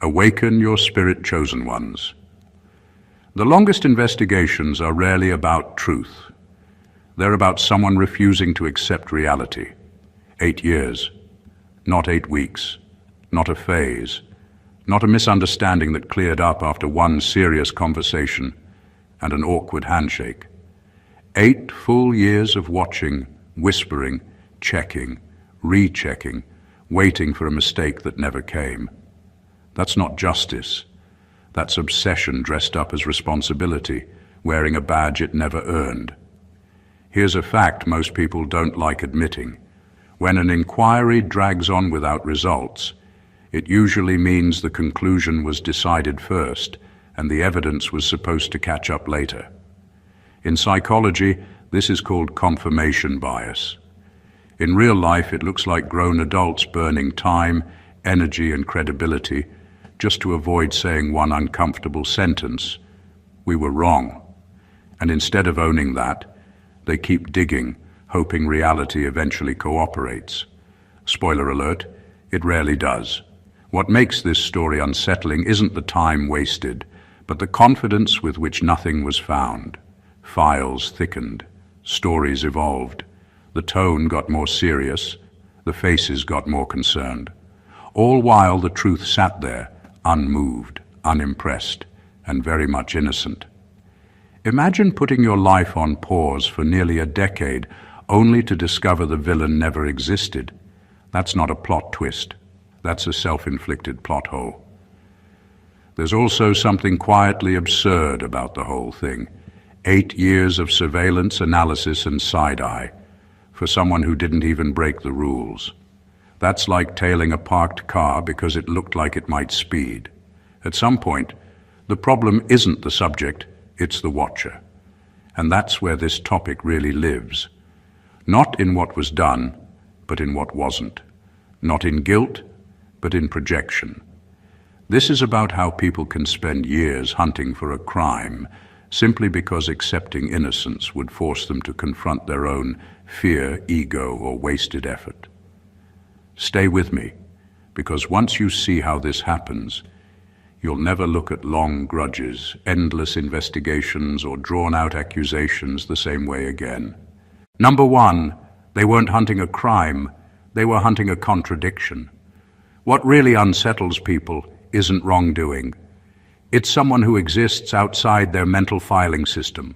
Awaken your spirit chosen ones. The longest investigations are rarely about truth. They're about someone refusing to accept reality. 8 years, not 8 weeks, not a phase, not a misunderstanding that cleared up after one serious conversation and an awkward handshake. 8 full years of watching, whispering, checking, rechecking, waiting for a mistake that never came. That's not justice. That's obsession dressed up as responsibility, wearing a badge it never earned. Here's a fact most people don't like admitting. When an inquiry drags on without results, it usually means the conclusion was decided first and the evidence was supposed to catch up later. In psychology, this is called confirmation bias. In real life, it looks like grown adults burning time, energy, and credibility just to avoid saying one uncomfortable sentence. We were wrong. And instead of owning that, they keep digging, hoping reality eventually cooperates. Spoiler alert, it rarely does. What makes this story unsettling isn't the time wasted, but the confidence with which nothing was found. Files thickened, stories evolved, the tone got more serious, the faces got more concerned. All while the truth sat there, unmoved, unimpressed, and very much innocent. Imagine putting your life on pause for nearly a decade, only to discover the villain never existed. That's not a plot twist. That's a self-inflicted plot hole. There's also something quietly absurd about the whole thing. 8 years of surveillance, analysis, and side-eye for someone who didn't even break the rules. That's like tailing a parked car because it looked like it might speed. At some point, the problem isn't the subject, it's the watcher. And that's where this topic really lives. Not in what was done, but in what wasn't. Not in guilt, but in projection. This is about how people can spend years hunting for a crime simply because accepting innocence would force them to confront their own fear, ego, or wasted effort. Stay with me, because once you see how this happens, you'll never look at long grudges, endless investigations, or drawn-out accusations the same way again. Number 1, they weren't hunting a crime, they were hunting a contradiction. What really unsettles people isn't wrongdoing. It's someone who exists outside their mental filing system.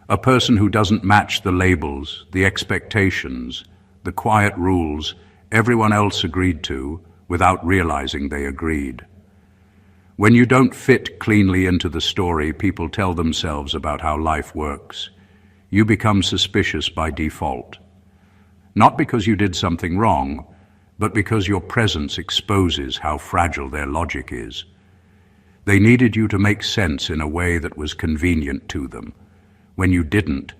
A person who doesn't match the labels, the expectations, the quiet rules everyone else agreed to without realizing they agreed. When you don't fit cleanly into the story people tell themselves about how life works, you become suspicious by default. Not because you did something wrong, but because your presence exposes how fragile their logic is. They needed you to make sense in a way that was convenient to them. When you didn't,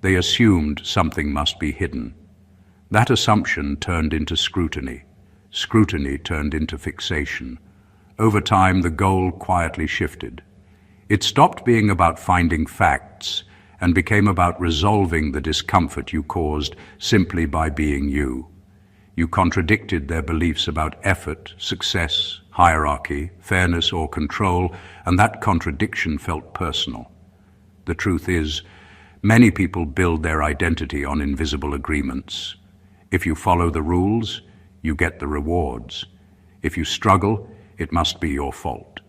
they assumed something must be hidden. That assumption turned into scrutiny. Scrutiny turned into fixation. Over time, the goal quietly shifted. It stopped being about finding facts and became about resolving the discomfort you caused simply by being you. You contradicted their beliefs about effort, success, hierarchy, fairness, or control, and that contradiction felt personal. The truth is, many people build their identity on invisible agreements. If you follow the rules, you get the rewards. If you struggle, it must be your fault.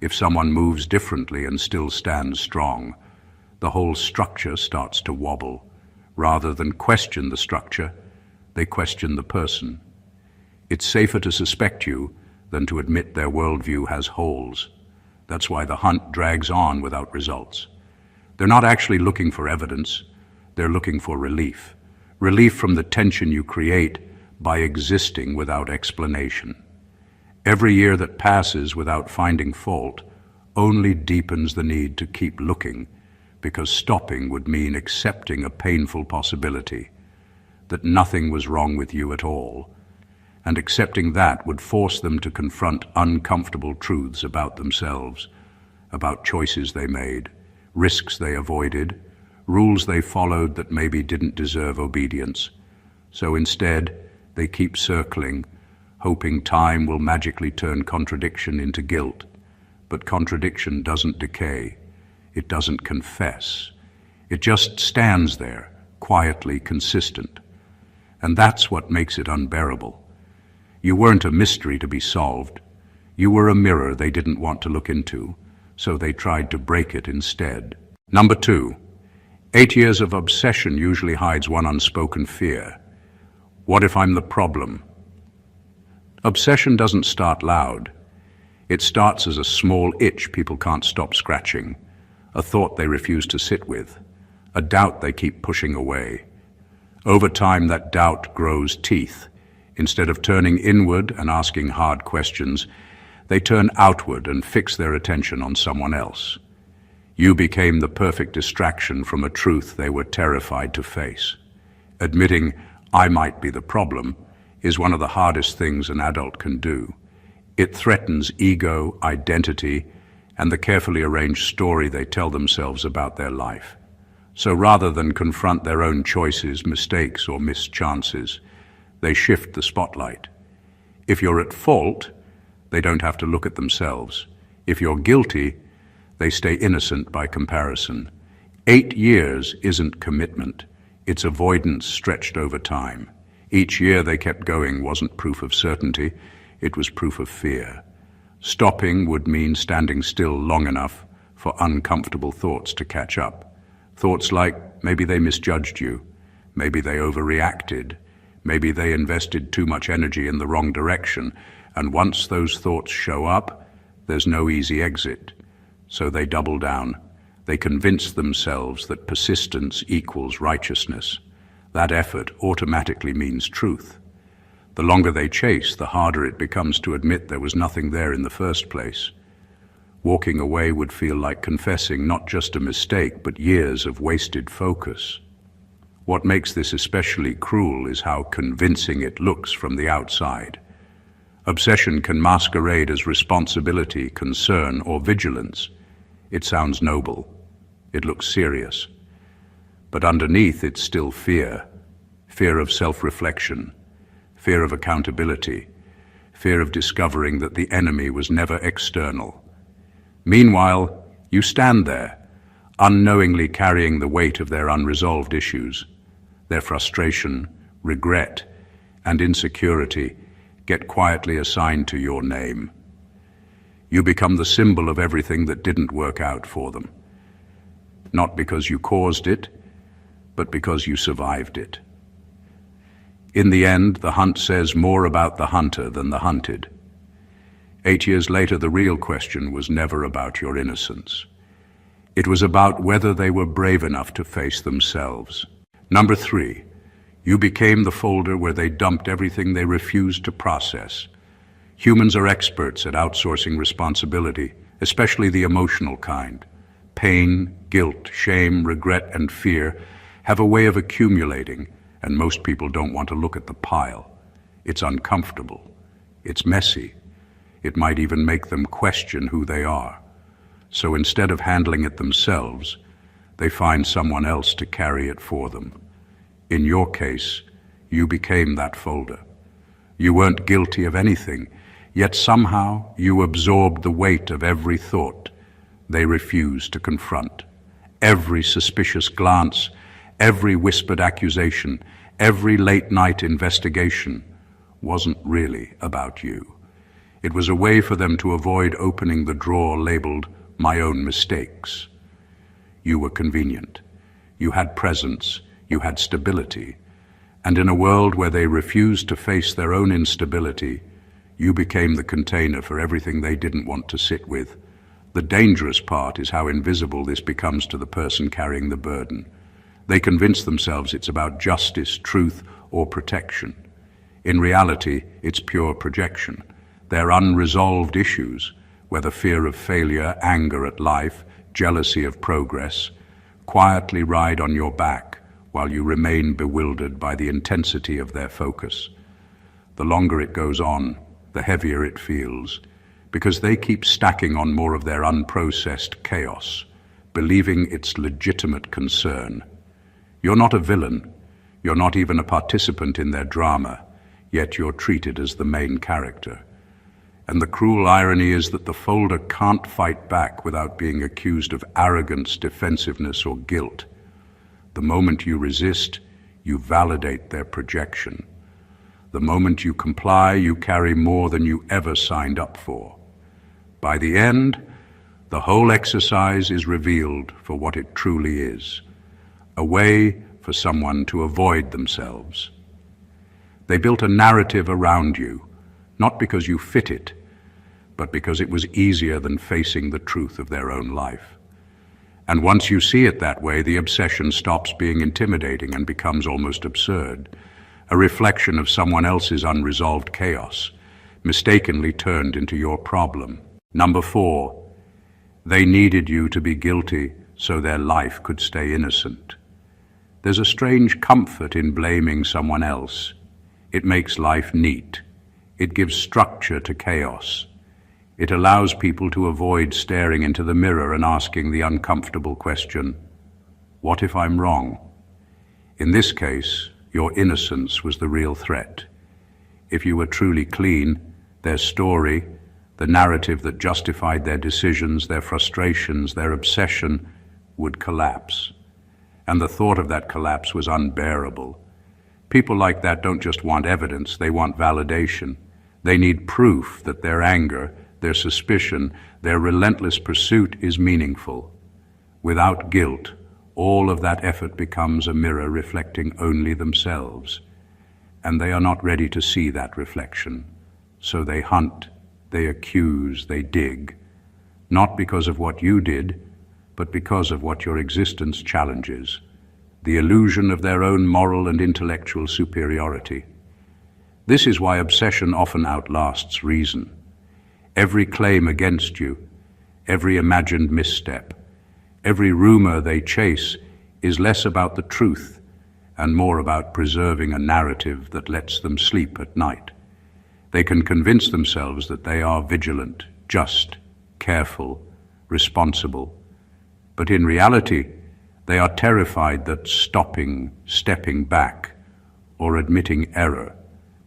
If someone moves differently and still stands strong, the whole structure starts to wobble. Rather than question the structure, they question the person. It's safer to suspect you than to admit their worldview has holes. That's why the hunt drags on without results. They're not actually looking for evidence, they're looking for relief. Relief from the tension you create by existing without explanation. Every year that passes without finding fault only deepens the need to keep looking, because stopping would mean accepting a painful possibility, that nothing was wrong with you at all, and accepting that would force them to confront uncomfortable truths about themselves, about choices they made, risks they avoided, rules they followed that maybe didn't deserve obedience. So instead, they keep circling, hoping time will magically turn contradiction into guilt. But contradiction doesn't decay. It doesn't confess. It just stands there, quietly consistent. And that's what makes it unbearable. You weren't a mystery to be solved. You were a mirror they didn't want to look into, so they tried to break it instead. Number 2. 8 years of obsession usually hides one unspoken fear. What if I'm the problem? Obsession doesn't start loud. It starts as a small itch people can't stop scratching, a thought they refuse to sit with, a doubt they keep pushing away. Over time, that doubt grows teeth. Instead of turning inward and asking hard questions, they turn outward and fix their attention on someone else. You became the perfect distraction from a truth they were terrified to face. Admitting, "I might be the problem," is one of the hardest things an adult can do. It threatens ego, identity, and the carefully arranged story they tell themselves about their life. So rather than confront their own choices, mistakes, or missed chances, they shift the spotlight. If you're at fault, they don't have to look at themselves. If you're guilty, they stay innocent by comparison. 8 years isn't commitment. It's avoidance stretched over time. Each year they kept going wasn't proof of certainty, it was proof of fear. Stopping would mean standing still long enough for uncomfortable thoughts to catch up. Thoughts like, maybe they misjudged you, maybe they overreacted, maybe they invested too much energy in the wrong direction, and once those thoughts show up, there's no easy exit. So they double down. They convince themselves that persistence equals righteousness. That effort automatically means truth. The longer they chase, the harder it becomes to admit there was nothing there in the first place. Walking away would feel like confessing not just a mistake, but years of wasted focus. What makes this especially cruel is how convincing it looks from the outside. Obsession can masquerade as responsibility, concern, or vigilance. It sounds noble. It looks serious. But underneath, it's still fear. Fear of self-reflection, fear of accountability, fear of discovering that the enemy was never external. Meanwhile, you stand there, unknowingly carrying the weight of their unresolved issues. Their frustration, regret, and insecurity get quietly assigned to your name. You become the symbol of everything that didn't work out for them. Not because you caused it, but because you survived it. In the end, the hunt says more about the hunter than the hunted. 8 years later, the real question was never about your innocence. It was about whether they were brave enough to face themselves. Number 3, you became the folder where they dumped everything they refused to process. Humans are experts at outsourcing responsibility, especially the emotional kind. Pain, guilt, shame, regret, and fear have a way of accumulating, and most people don't want to look at the pile. It's uncomfortable. It's messy. It might even make them question who they are. So instead of handling it themselves, they find someone else to carry it for them. In your case, you became that folder. You weren't guilty of anything, yet somehow you absorbed the weight of every thought they refused to confront. Every suspicious glance, every whispered accusation, every late-night investigation wasn't really about you. It was a way for them to avoid opening the drawer labeled "My Own Mistakes." You were convenient. You had presence. You had stability. And in a world where they refused to face their own instability, you became the container for everything they didn't want to sit with. The dangerous part is how invisible this becomes to the person carrying the burden. They convince themselves it's about justice, truth, or protection. In reality, it's pure projection. Their unresolved issues, whether fear of failure, anger at life, jealousy of progress, quietly ride on your back while you remain bewildered by the intensity of their focus. The longer it goes on, the heavier it feels, because they keep stacking on more of their unprocessed chaos, believing it's legitimate concern. You're not a villain. You're not even a participant in their drama. yet you're treated as the main character. And the cruel irony is that the folder can't fight back without being accused of arrogance, defensiveness, or guilt. The moment you resist, you validate their projection. The moment you comply, you carry more than you ever signed up for. By the end, the whole exercise is revealed for what it truly is, a way for someone to avoid themselves. They built a narrative around you, not because you fit it, but because it was easier than facing the truth of their own life. And once you see it that way, the obsession stops being intimidating and becomes almost absurd, a reflection of someone else's unresolved chaos, mistakenly turned into your problem. Number 4, they needed you to be guilty so their life could stay innocent. There's a strange comfort in blaming someone else. It makes life neat. It gives structure to chaos. It allows people to avoid staring into the mirror and asking the uncomfortable question, what if I'm wrong? In this case, your innocence was the real threat. If you were truly clean, their story, the narrative that justified their decisions, their frustrations, their obsession, would collapse. And the thought of that collapse was unbearable. People like that don't just want evidence, they want validation. They need proof that their anger, their suspicion, their relentless pursuit is meaningful. Without guilt, all of that effort becomes a mirror reflecting only themselves. And they are not ready to see that reflection. So they hunt, they accuse, they dig, not because of what you did, but because of what your existence challenges, the illusion of their own moral and intellectual superiority. This is why obsession often outlasts reason. Every claim against you, every imagined misstep, every rumor they chase is less about the truth and more about preserving a narrative that lets them sleep at night. They can convince themselves that they are vigilant, just, careful, responsible, but in reality, they are terrified that stopping, stepping back, or admitting error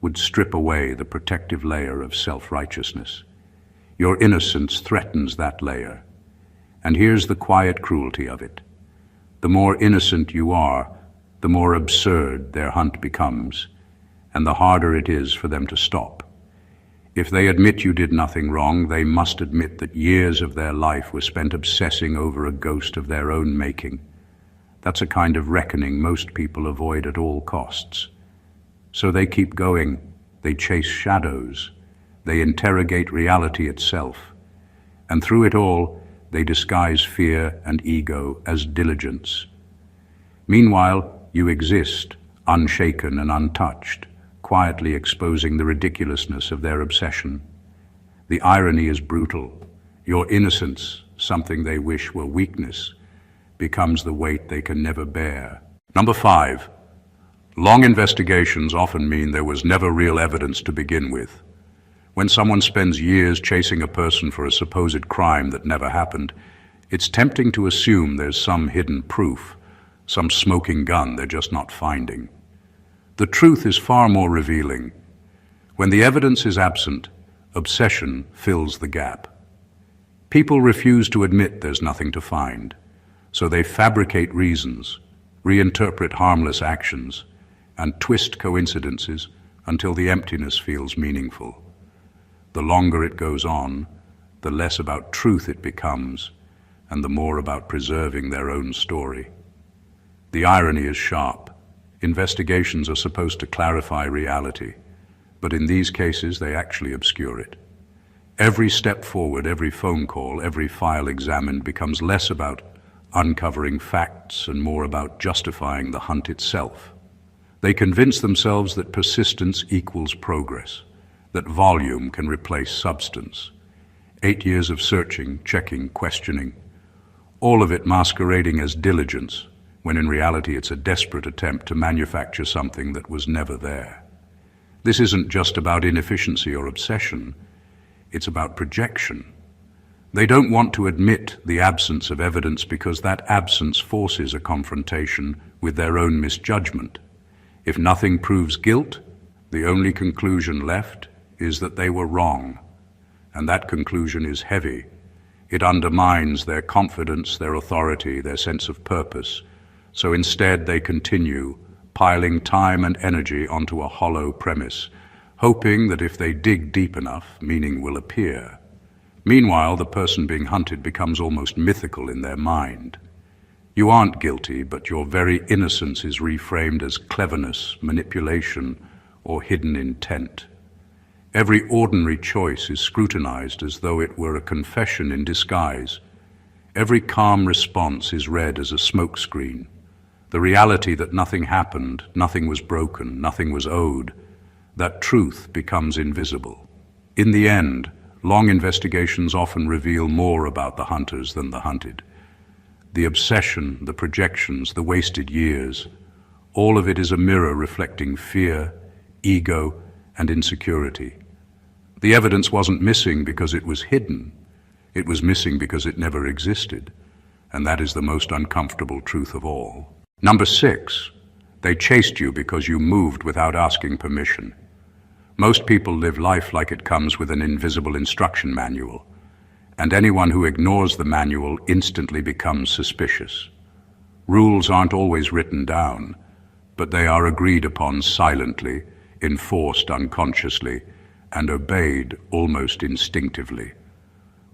would strip away the protective layer of self-righteousness. Your innocence threatens that layer. And here's the quiet cruelty of it. The more innocent you are, the more absurd their hunt becomes, and the harder it is for them to stop. If they admit you did nothing wrong, they must admit that years of their life were spent obsessing over a ghost of their own making. That's a kind of reckoning most people avoid at all costs. So they keep going, they chase shadows, they interrogate reality itself, and through it all, they disguise fear and ego as diligence. Meanwhile, you exist, unshaken and untouched, quietly exposing the ridiculousness of their obsession. The irony is brutal. Your innocence, something they wish were weakness, becomes the weight they can never bear. Number 5, long investigations often mean there was never real evidence to begin with. When someone spends years chasing a person for a supposed crime that never happened, it's tempting to assume there's some hidden proof, some smoking gun they're just not finding. The truth is far more revealing. When the evidence is absent, obsession fills the gap. People refuse to admit there's nothing to find, so they fabricate reasons, reinterpret harmless actions, and twist coincidences until the emptiness feels meaningful. The longer it goes on, the less about truth it becomes, and the more about preserving their own story. The irony is sharp. Investigations are supposed to clarify reality, but in these cases they actually obscure it. Every step forward, every phone call, every file examined becomes less about uncovering facts and more about justifying the hunt itself. They convince themselves that persistence equals progress, that volume can replace substance. 8 years of searching, checking, questioning, all of it masquerading as diligence, when in reality it's a desperate attempt to manufacture something that was never there. This isn't just about inefficiency or obsession, it's about projection. They don't want to admit the absence of evidence because that absence forces a confrontation with their own misjudgment. If nothing proves guilt, The only conclusion left is that they were wrong, and that conclusion is heavy. It undermines their confidence, their authority, their sense of purpose. So instead they continue, piling time and energy onto a hollow premise, hoping that if they dig deep enough, meaning will appear. Meanwhile, the person being hunted becomes almost mythical in their mind. You aren't guilty, but your very innocence is reframed as cleverness, manipulation, or hidden intent. Every ordinary choice is scrutinized as though it were a confession in disguise. Every calm response is read as a smokescreen. The reality that nothing happened, nothing was broken, nothing was owed, that truth becomes invisible. In the end, long investigations often reveal more about the hunters than the hunted. The obsession, the projections, the wasted years, all of it is a mirror reflecting fear, ego, and insecurity. The evidence wasn't missing because it was hidden. It was missing because it never existed. And that is the most uncomfortable truth of all. Number 6, they chased you because you moved without asking permission. Most people live life like it comes with an invisible instruction manual, and anyone who ignores the manual instantly becomes suspicious. Rules aren't always written down, but they are agreed upon silently, enforced unconsciously, and obeyed almost instinctively.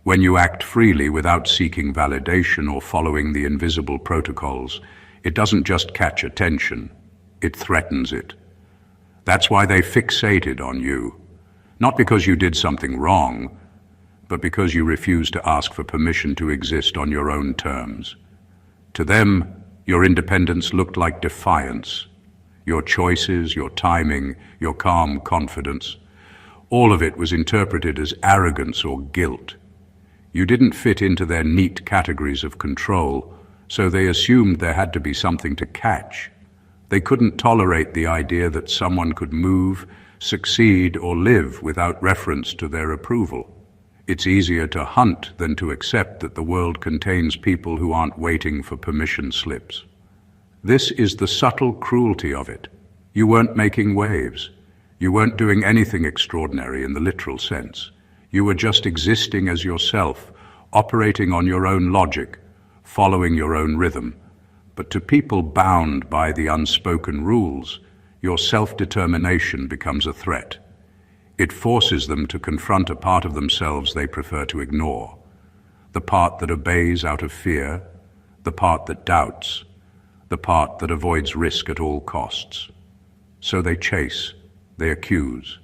When you act freely without seeking validation or following the invisible protocols, it doesn't just catch attention, it threatens it. That's why they fixated on you, not because you did something wrong, but because you refused to ask for permission to exist on your own terms. To them, your independence looked like defiance. Your choices, your timing, your calm confidence, all of it was interpreted as arrogance or guilt. You didn't fit into their neat categories of control, so they assumed there had to be something to catch. They couldn't tolerate the idea that someone could move, succeed, or live without reference to their approval. It's easier to hunt than to accept that the world contains people who aren't waiting for permission slips. This is the subtle cruelty of it. You weren't making waves. You weren't doing anything extraordinary in the literal sense. You were just existing as yourself, operating on your own logic, following your own rhythm. But to people bound by the unspoken rules, your self-determination becomes a threat. It forces them to confront a part of themselves they prefer to ignore. The part that obeys out of fear, the part that doubts, the part that avoids risk at all costs. So they chase, they accuse,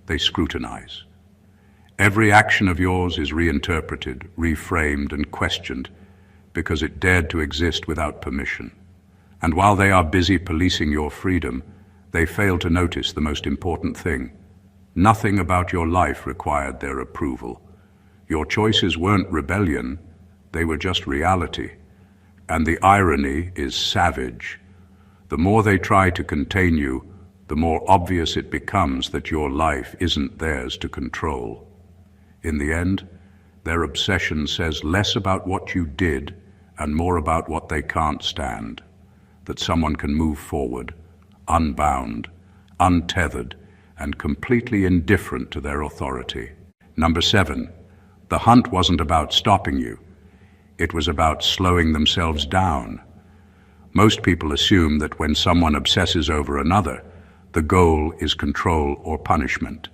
they scrutinize. Every action of yours is reinterpreted, reframed, and questioned because it dared to exist without permission. And while they are busy policing your freedom, they fail to notice the most important thing. Nothing about your life required their approval. Your choices weren't rebellion, they were just reality. And the irony is savage. The more they try to contain you, the more obvious it becomes that your life isn't theirs to control. In the end, their obsession says less about what you did and more about what they can't stand. That someone can move forward, unbound, untethered, and completely indifferent to their authority. Number 7, the hunt wasn't about stopping you. It was about slowing themselves down. Most people assume that when someone obsesses over another, the goal is control or punishment.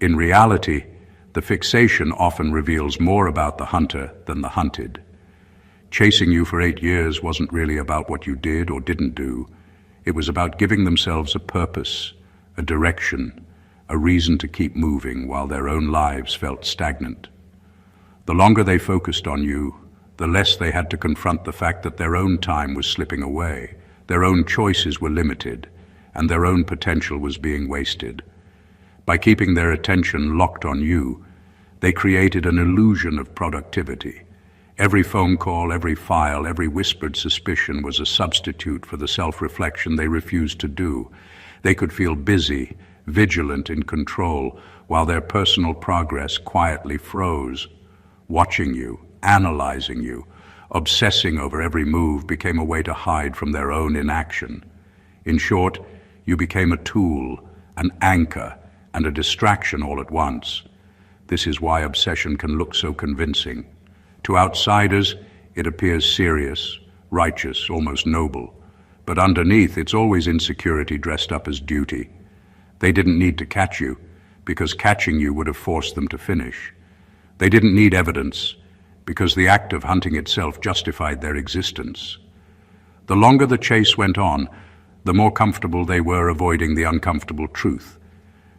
In reality, the fixation often reveals more about the hunter than the hunted. Chasing you for 8 years wasn't really about what you did or didn't do. It was about giving themselves a purpose, a direction, a reason to keep moving while their own lives felt stagnant. The longer they focused on you, the less they had to confront the fact that their own time was slipping away, their own choices were limited, and their own potential was being wasted. By keeping their attention locked on you, they created an illusion of productivity. Every phone call, every file, every whispered suspicion was a substitute for the self-reflection they refused to do. They could feel busy, vigilant, in control, while their personal progress quietly froze. Watching you, analyzing you, obsessing over every move became a way to hide from their own inaction. In short, you became a tool, an anchor, and a distraction all at once. This is why obsession can look so convincing. To outsiders, it appears serious, righteous, almost noble. But underneath, it's always insecurity dressed up as duty. They didn't need to catch you, because catching you would have forced them to finish. They didn't need evidence, because the act of hunting itself justified their existence. The longer the chase went on, the more comfortable they were avoiding the uncomfortable truth,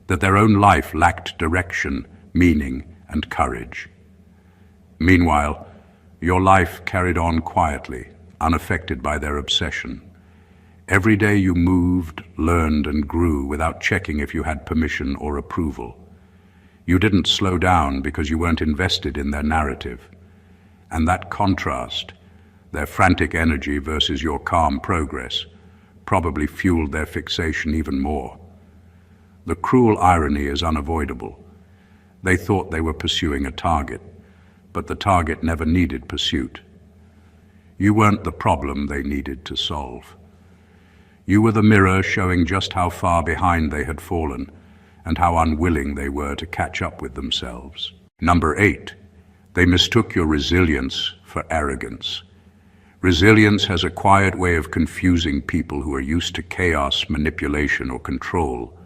that their own life lacked direction, meaning, and courage. Meanwhile, your life carried on quietly, unaffected by their obsession. Every day you moved, learned, and grew without checking if you had permission or approval. You didn't slow down because you weren't invested in their narrative. And that contrast, their frantic energy versus your calm progress, probably fueled their fixation even more. The cruel irony is unavoidable. They thought they were pursuing a target, but the target never needed pursuit. You weren't the problem they needed to solve. You were the mirror showing just how far behind they had fallen and how unwilling they were to catch up with themselves. Number 8, they mistook your resilience for arrogance. Resilience has a quiet way of confusing people who are used to chaos, manipulation, or control.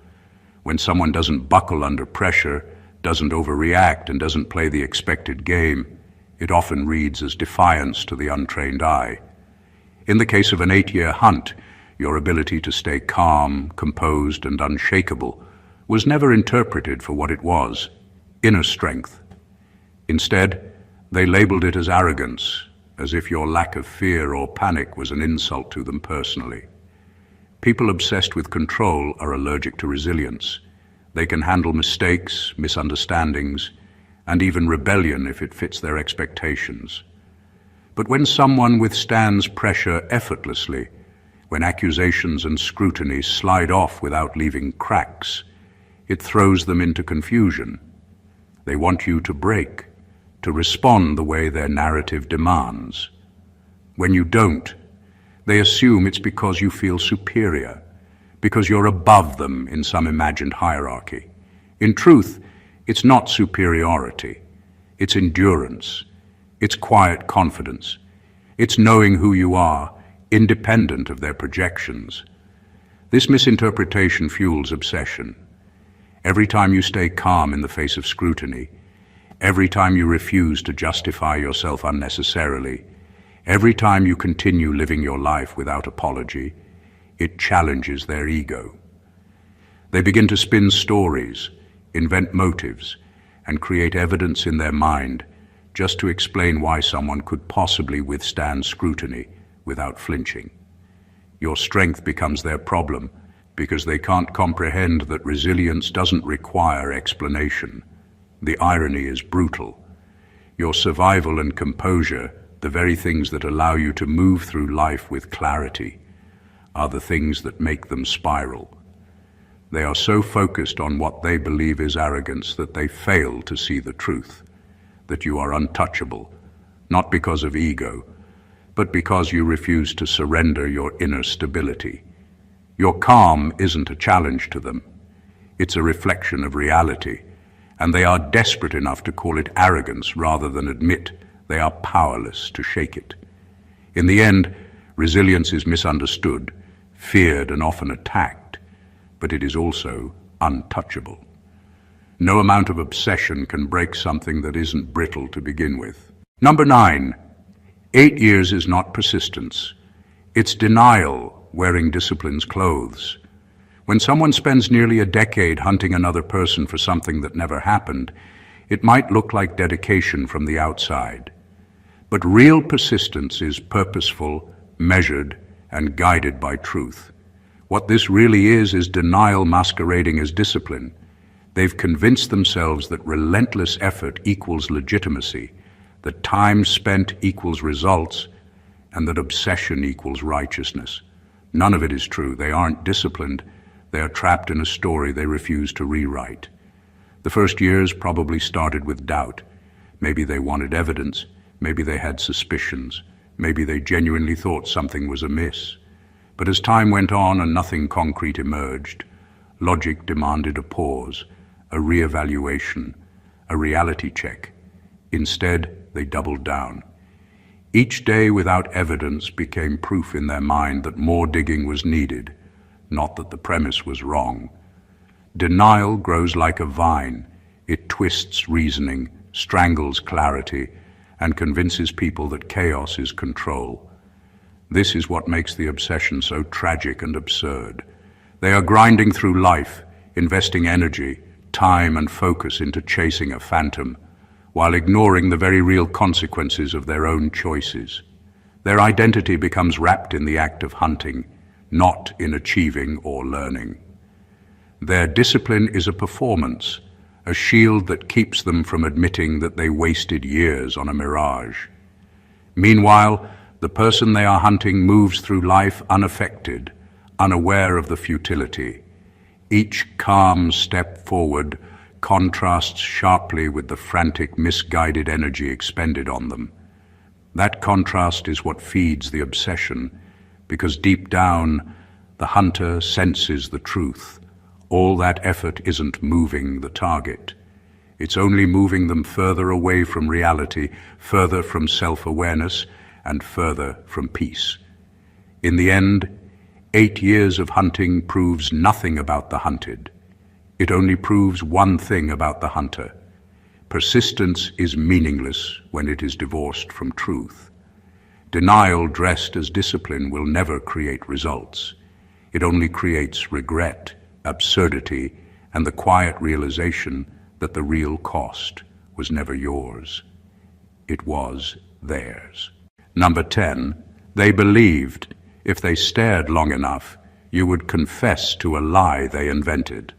When someone doesn't buckle under pressure, doesn't overreact, and doesn't play the expected game, it often reads as defiance to the untrained eye. In the case of an 8-year hunt, your ability to stay calm, composed, and unshakable was never interpreted for what it was, inner strength. Instead, they labeled it as arrogance, as if your lack of fear or panic was an insult to them personally. People obsessed with control are allergic to resilience. They can handle mistakes, misunderstandings, and even rebellion if it fits their expectations. But when someone withstands pressure effortlessly, when accusations and scrutiny slide off without leaving cracks, it throws them into confusion. They want you to break, to respond the way their narrative demands. When you don't, they assume it's because you feel superior, because you're above them in some imagined hierarchy. In truth, it's not superiority. It's endurance. It's quiet confidence. It's knowing who you are, independent of their projections. This misinterpretation fuels obsession. Every time you stay calm in the face of scrutiny, every time you refuse to justify yourself unnecessarily, every time you continue living your life without apology, it challenges their ego. They begin to spin stories, invent motives, and create evidence in their mind just to explain why someone could possibly withstand scrutiny without flinching. Your strength becomes their problem because they can't comprehend that resilience doesn't require explanation. The irony is brutal. Your survival and composure, the very things that allow you to move through life with clarity, are the things that make them spiral. They are so focused on what they believe is arrogance that they fail to see the truth, that you are untouchable, not because of ego, but because you refuse to surrender your inner stability. Your calm isn't a challenge to them. It's a reflection of reality, and they are desperate enough to call it arrogance rather than admit they are powerless to shake it. In the end, resilience is misunderstood, feared, and often attacked, but it is also untouchable. No amount of obsession can break something that isn't brittle to begin with. Number 9, 8 years is not persistence. It's denial wearing discipline's clothes. When someone spends nearly a decade hunting another person for something that never happened, it might look like dedication from the outside. But real persistence is purposeful, measured, and guided by truth. What this really is denial masquerading as discipline. They've convinced themselves that relentless effort equals legitimacy, that time spent equals results, and that obsession equals righteousness. None of it is true. They aren't disciplined. They are trapped in a story they refuse to rewrite. The first years probably started with doubt. Maybe they wanted evidence. Maybe they had suspicions. Maybe they genuinely thought something was amiss. But as time went on and nothing concrete emerged, Logic demanded a pause, a re-evaluation, a reality check. Instead, they doubled down. Each day without evidence became proof in their mind that more digging was needed, not that the premise was wrong. Denial grows like a vine. It twists reasoning, strangles clarity, and convinces people that chaos is control. This is what makes the obsession so tragic and absurd. They are grinding through life, investing energy, time and focus into chasing a phantom, while ignoring the very real consequences of their own choices. Their identity becomes wrapped in the act of hunting, not in achieving or learning. Their discipline is a performance, a shield that keeps them from admitting that they wasted years on a mirage. Meanwhile, the person they are hunting moves through life unaffected, unaware of the futility. Each calm step forward contrasts sharply with the frantic, misguided energy expended on them. That contrast is what feeds the obsession, because deep down, the hunter senses the truth. All that effort isn't moving the target. It's only moving them further away from reality, further from self-awareness, and further from peace. In the end, 8 years of hunting proves nothing about the hunted. It only proves one thing about the hunter. Persistence is meaningless when it is divorced from truth. Denial dressed as discipline will never create results. It only creates regret, absurdity, and the quiet realization that the real cost was never yours. It was theirs. Number 10, they believed if they stared long enough, you would confess to a lie they invented.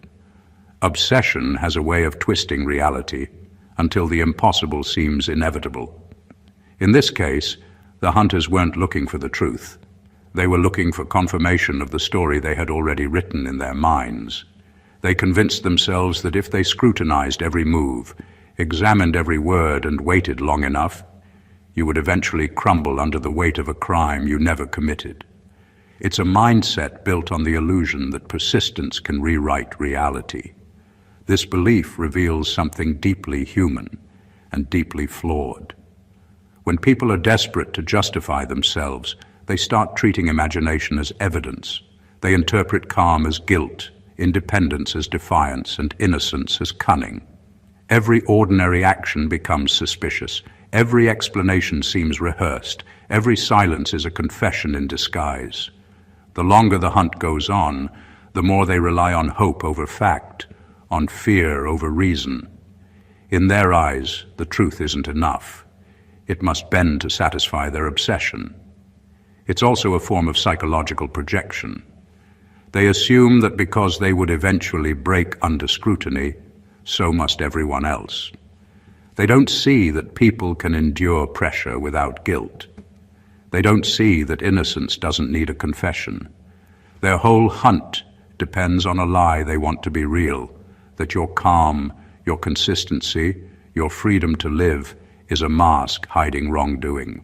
Obsession has a way of twisting reality until the impossible seems inevitable. In this case, the hunters weren't looking for the truth. They were looking for confirmation of the story they had already written in their minds. They convinced themselves that if they scrutinized every move, examined every word, and waited long enough, you would eventually crumble under the weight of a crime you never committed. It's a mindset built on the illusion that persistence can rewrite reality. This belief reveals something deeply human and deeply flawed. When people are desperate to justify themselves, they start treating imagination as evidence. They interpret calm as guilt, independence as defiance, and innocence as cunning. Every ordinary action becomes suspicious. Every explanation seems rehearsed. Every silence is a confession in disguise. The longer the hunt goes on, the more they rely on hope over fact, on fear over reason. In their eyes, the truth isn't enough. It must bend to satisfy their obsession. It's also a form of psychological projection. They assume that because they would eventually break under scrutiny, so must everyone else. They don't see that people can endure pressure without guilt. They don't see that innocence doesn't need a confession. Their whole hunt depends on a lie they want to be real, that your calm, your consistency, your freedom to live is a mask hiding wrongdoing.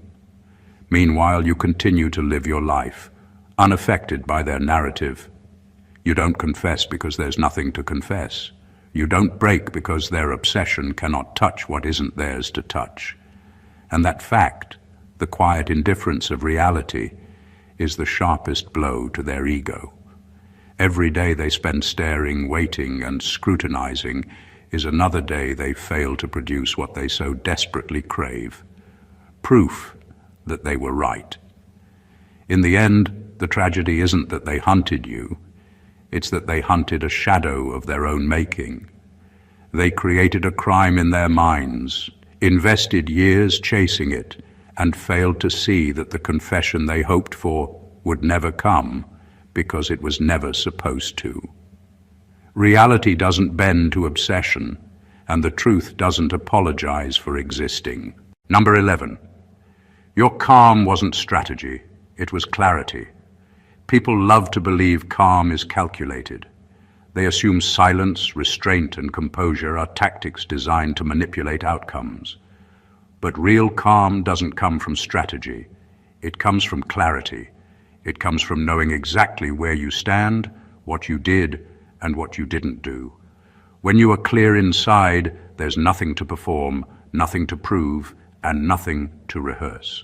Meanwhile, you continue to live your life, unaffected by their narrative. You don't confess because there's nothing to confess. You don't break because their obsession cannot touch what isn't theirs to touch. And that fact, the quiet indifference of reality, is the sharpest blow to their ego. Every day they spend staring, waiting, and scrutinizing is another day they fail to produce what they so desperately crave. Proof that they were right. In the end, the tragedy isn't that they hunted you, it's that they hunted a shadow of their own making. They created a crime in their minds, invested years chasing it, and failed to see that the confession they hoped for would never come because it was never supposed to. Reality doesn't bend to obsession, and the truth doesn't apologize for existing. Number 11. Your calm wasn't strategy, it was clarity. People love to believe calm is calculated. They assume silence, restraint, and composure are tactics designed to manipulate outcomes. But real calm doesn't come from strategy. It comes from clarity. It comes from knowing exactly where you stand, what you did, and what you didn't do. When you are clear inside, there's nothing to perform, nothing to prove, and nothing to rehearse.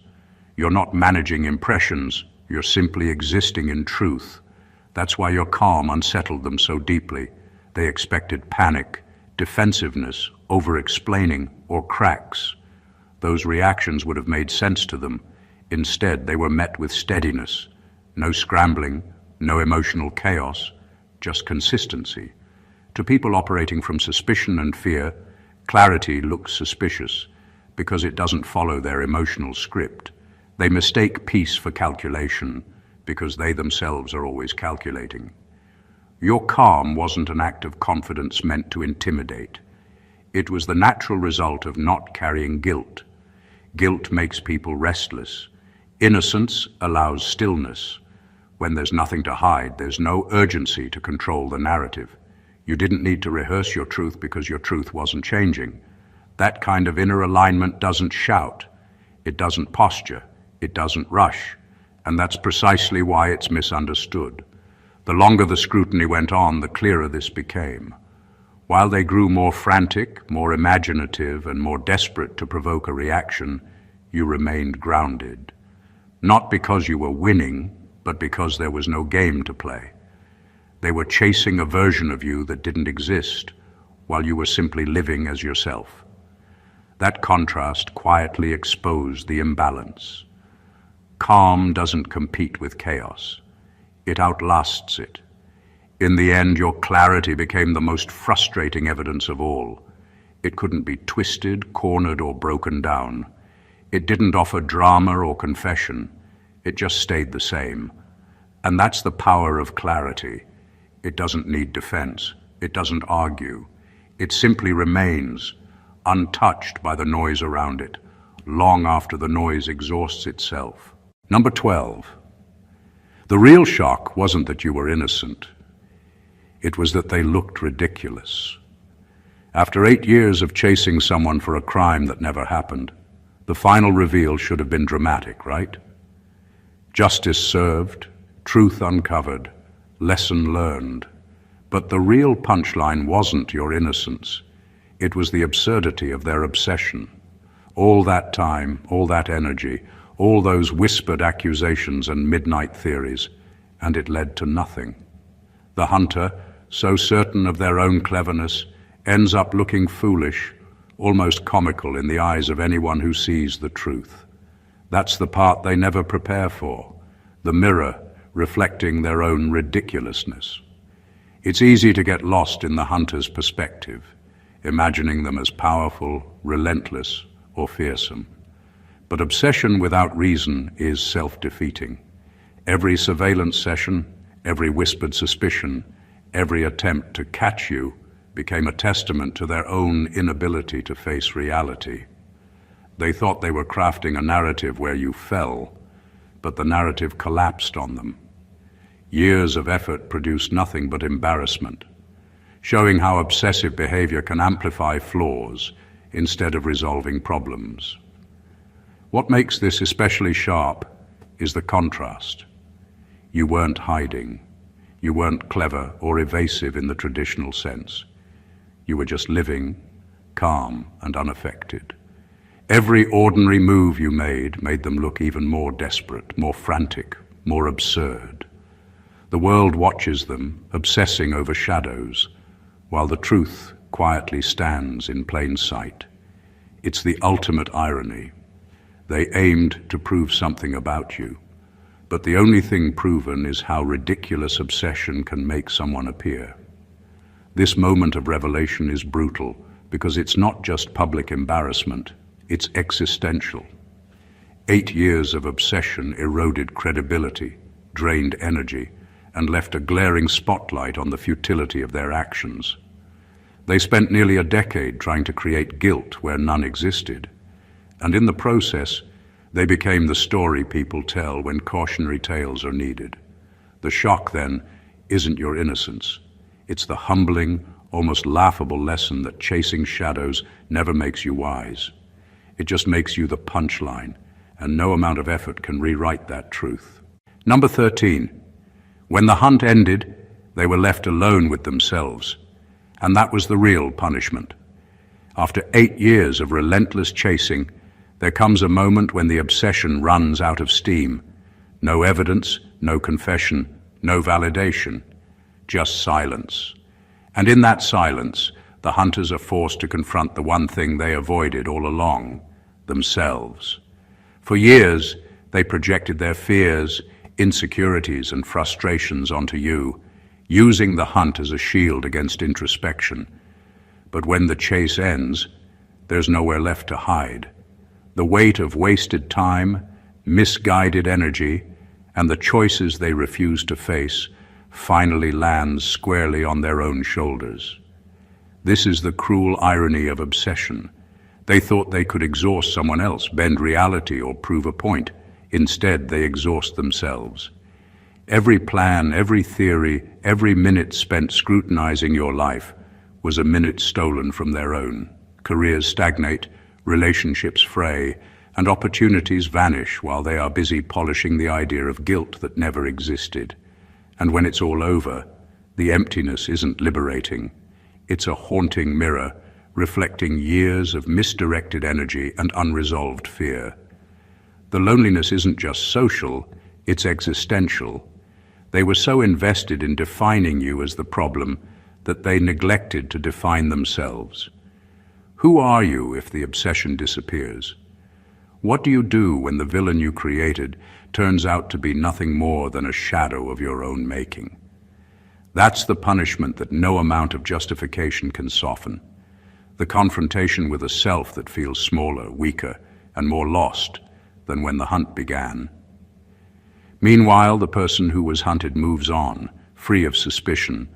You're not managing impressions, you're simply existing in truth. That's why your calm unsettled them so deeply. They expected panic, defensiveness, over-explaining, or cracks. Those reactions would have made sense to them. Instead, they were met with steadiness. No scrambling, no emotional chaos, just consistency. To people operating from suspicion and fear, clarity looks suspicious because it doesn't follow their emotional script. They mistake peace for calculation because they themselves are always calculating. Your calm wasn't an act of confidence meant to intimidate. It was the natural result of not carrying guilt. Guilt makes people restless. Innocence allows stillness. When there's nothing to hide, there's no urgency to control the narrative. You didn't need to rehearse your truth because your truth wasn't changing. That kind of inner alignment doesn't shout. It doesn't posture. It doesn't rush. And that's precisely why it's misunderstood. The longer the scrutiny went on, the clearer this became. While they grew more frantic, more imaginative, and more desperate to provoke a reaction, you remained grounded. Not because you were winning, but because there was no game to play. They were chasing a version of you that didn't exist, while you were simply living as yourself. That contrast quietly exposed the imbalance. Calm doesn't compete with chaos. It outlasts it. In the end, your clarity became the most frustrating evidence of all. It couldn't be twisted, cornered, or broken down. It didn't offer drama or confession. It just stayed the same. And that's the power of clarity. It doesn't need defense. It doesn't argue. It simply remains, untouched by the noise around it, long after the noise exhausts itself. Number 12. The real shock wasn't that you were innocent. It was that they looked ridiculous. After 8 years of chasing someone for a crime that never happened, the final reveal should have been dramatic, right? Justice served, truth uncovered, lesson learned. But the real punchline wasn't your innocence. It was the absurdity of their obsession. All that time, all that energy, all those whispered accusations and midnight theories, and it led to nothing. The hunter, so certain of their own cleverness, ends up looking foolish, almost comical in the eyes of anyone who sees the truth. That's the part they never prepare for, the mirror reflecting their own ridiculousness. It's easy to get lost in the hunter's perspective, imagining them as powerful, relentless, or fearsome. But obsession without reason is self-defeating. Every surveillance session, every whispered suspicion, every attempt to catch you became a testament to their own inability to face reality. They thought they were crafting a narrative where you fell, but the narrative collapsed on them. Years of effort produced nothing but embarrassment, showing how obsessive behavior can amplify flaws instead of resolving problems. What makes this especially sharp is the contrast. You weren't hiding. You weren't clever or evasive in the traditional sense. You were just living, calm and unaffected. Every ordinary move you made them look even more desperate, more frantic, more absurd. The world watches them, obsessing over shadows, while the truth quietly stands in plain sight. It's the ultimate irony. They aimed to prove something about you, but the only thing proven is how ridiculous obsession can make someone appear. This moment of revelation is brutal because it's not just public embarrassment, it's existential. 8 years of obsession eroded credibility, drained energy, and left a glaring spotlight on the futility of their actions. They spent nearly a decade trying to create guilt where none existed, and in the process, they became the story people tell when cautionary tales are needed. The shock, then, isn't your innocence. It's the humbling, almost laughable lesson that chasing shadows never makes you wise. It just makes you the punchline, and no amount of effort can rewrite that truth. Number 13. When the hunt ended, They were left alone with themselves, and that was the real punishment. After 8 years of relentless chasing, there comes a moment when the obsession runs out of steam. No evidence, no confession, no validation, just silence. And in that silence, the hunters are forced to confront the one thing they avoided all along, themselves. For years, they projected their fears, insecurities, and frustrations onto you, using the hunt as a shield against introspection. But when the chase ends, there's nowhere left to hide. The weight of wasted time, misguided energy, and the choices they refuse to face finally lands squarely on their own shoulders. This is the cruel irony of obsession. They thought they could exhaust someone else, bend reality, or prove a point. Instead, they exhaust themselves. Every plan, every theory, every minute spent scrutinizing your life was a minute stolen from their own. Careers stagnate, relationships fray, and opportunities vanish while they are busy polishing the idea of guilt that never existed. And when it's all over, the emptiness isn't liberating. It's a haunting mirror reflecting years of misdirected energy and unresolved fear. The loneliness isn't just social, it's existential. They were so invested in defining you as the problem that they neglected to define themselves. Who are you if the obsession disappears? What do you do when the villain you created turns out to be nothing more than a shadow of your own making? That's the punishment that no amount of justification can soften. The confrontation with a self that feels smaller, weaker, and more lost than when the hunt began. Meanwhile, the person who was hunted moves on, free of suspicion,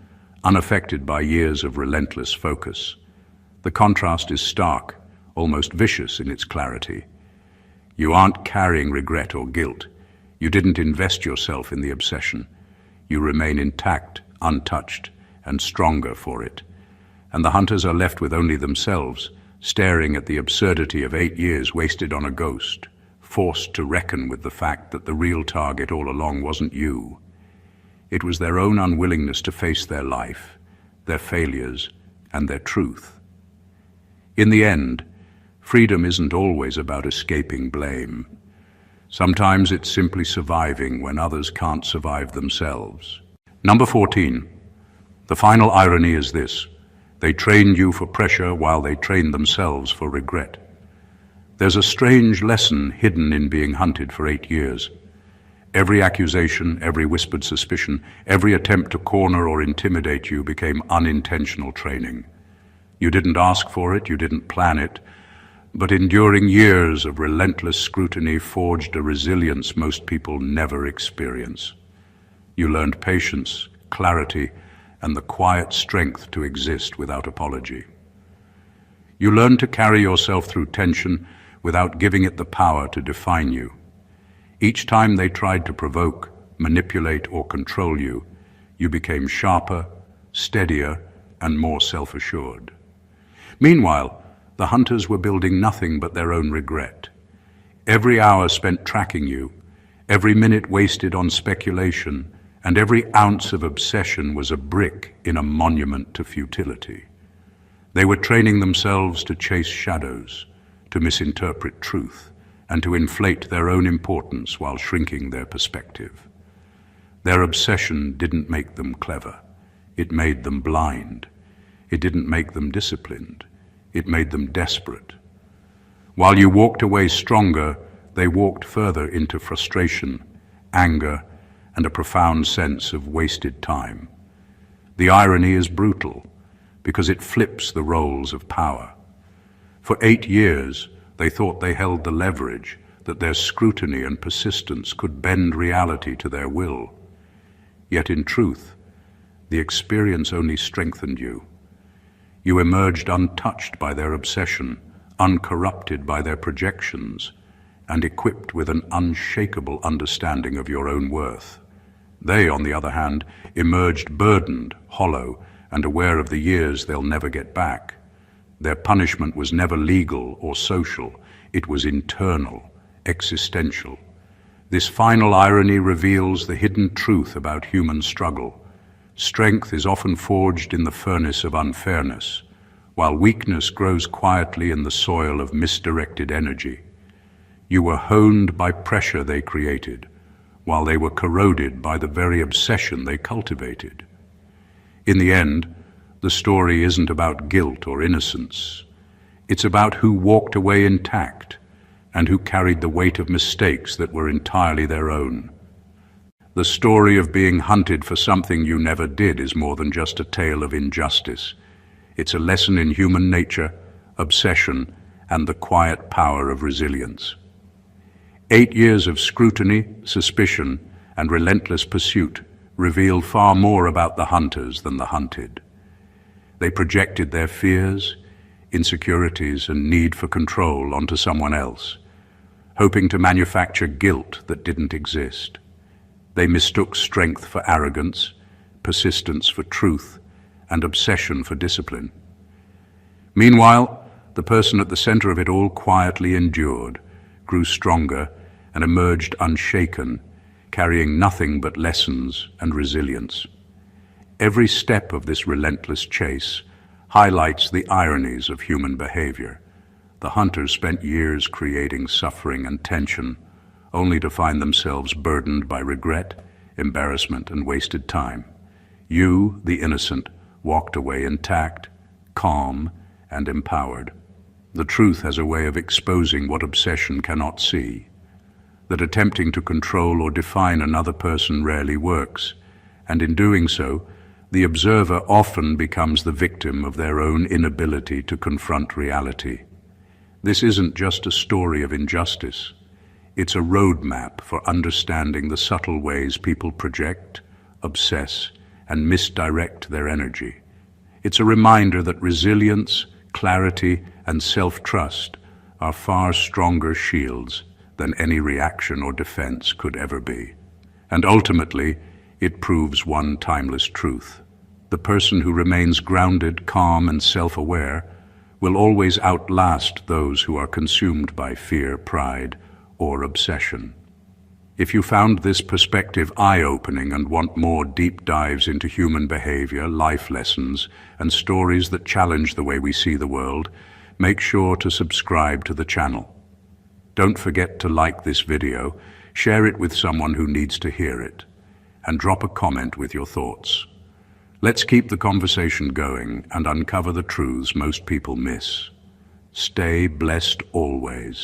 unaffected by years of relentless focus. The contrast is stark, almost vicious in its clarity. You aren't carrying regret or guilt. You didn't invest yourself in the obsession. You remain intact, untouched, and stronger for it. And the hunters are left with only themselves, staring at the absurdity of 8 years wasted on a ghost, forced to reckon with the fact that the real target all along wasn't you. It was their own unwillingness to face their life, their failures, and their truth. In the end, freedom isn't always about escaping blame. Sometimes it's simply surviving when others can't survive themselves. Number 14. The final irony is this. They trained you for pressure while they trained themselves for regret. There's a strange lesson hidden in being hunted for 8 years. Every accusation, every whispered suspicion, every attempt to corner or intimidate you became unintentional training. You didn't ask for it, you didn't plan it, but enduring years of relentless scrutiny forged a resilience most people never experience. You learned patience, clarity, and the quiet strength to exist without apology. You learned to carry yourself through tension without giving it the power to define you. Each time they tried to provoke, manipulate, or control you, you became sharper, steadier, and more self-assured. Meanwhile, the hunters were building nothing but their own regret. Every hour spent tracking you, every minute wasted on speculation, and every ounce of obsession was a brick in a monument to futility. They were training themselves to chase shadows, to misinterpret truth, and to inflate their own importance while shrinking their perspective. Their obsession didn't make them clever. It made them blind. It didn't make them disciplined. It made them desperate. While you walked away stronger, they walked further into frustration, anger, and a profound sense of wasted time. The irony is brutal because it flips the roles of power. For 8 years, they thought they held the leverage, that their scrutiny and persistence could bend reality to their will. Yet in truth, the experience only strengthened you. You emerged untouched by their obsession, uncorrupted by their projections, and equipped with an unshakable understanding of your own worth. They, on the other hand, emerged burdened, hollow, and aware of the years they'll never get back. Their punishment was never legal or social. It was internal, existential. This final irony reveals the hidden truth about human struggle. Strength is often forged in the furnace of unfairness, while weakness grows quietly in the soil of misdirected energy. You were honed by pressure they created, while they were corroded by the very obsession they cultivated. In the end, the story isn't about guilt or innocence. It's about who walked away intact and who carried the weight of mistakes that were entirely their own. The story of being hunted for something you never did is more than just a tale of injustice. It's a lesson in human nature, obsession, and the quiet power of resilience. 8 years of scrutiny, suspicion, and relentless pursuit revealed far more about the hunters than the hunted. They projected their fears, insecurities, and need for control onto someone else, hoping to manufacture guilt that didn't exist. They mistook strength for arrogance, persistence for truth, and obsession for discipline. Meanwhile, the person at the center of it all quietly endured, grew stronger, and emerged unshaken, carrying nothing but lessons and resilience. Every step of this relentless chase highlights the ironies of human behavior. The hunters spent years creating suffering and tension, only to find themselves burdened by regret, embarrassment, and wasted time. You, the innocent, walked away intact, calm, and empowered. The truth has a way of exposing what obsession cannot see, that attempting to control or define another person rarely works, and in doing so, the observer often becomes the victim of their own inability to confront reality. This isn't just a story of injustice. It's a roadmap for understanding the subtle ways people project, obsess, and misdirect their energy. It's a reminder that resilience, clarity, and self-trust are far stronger shields than any reaction or defense could ever be. And ultimately, it proves one timeless truth. The person who remains grounded, calm, and self-aware will always outlast those who are consumed by fear, pride, or obsession. If you found this perspective eye-opening and want more deep dives into human behavior, life lessons, and stories that challenge the way we see the world, make sure to subscribe to the channel. Don't forget to like this video, share it with someone who needs to hear it, and drop a comment with your thoughts. Let's keep the conversation going and uncover the truths most people miss. Stay blessed always.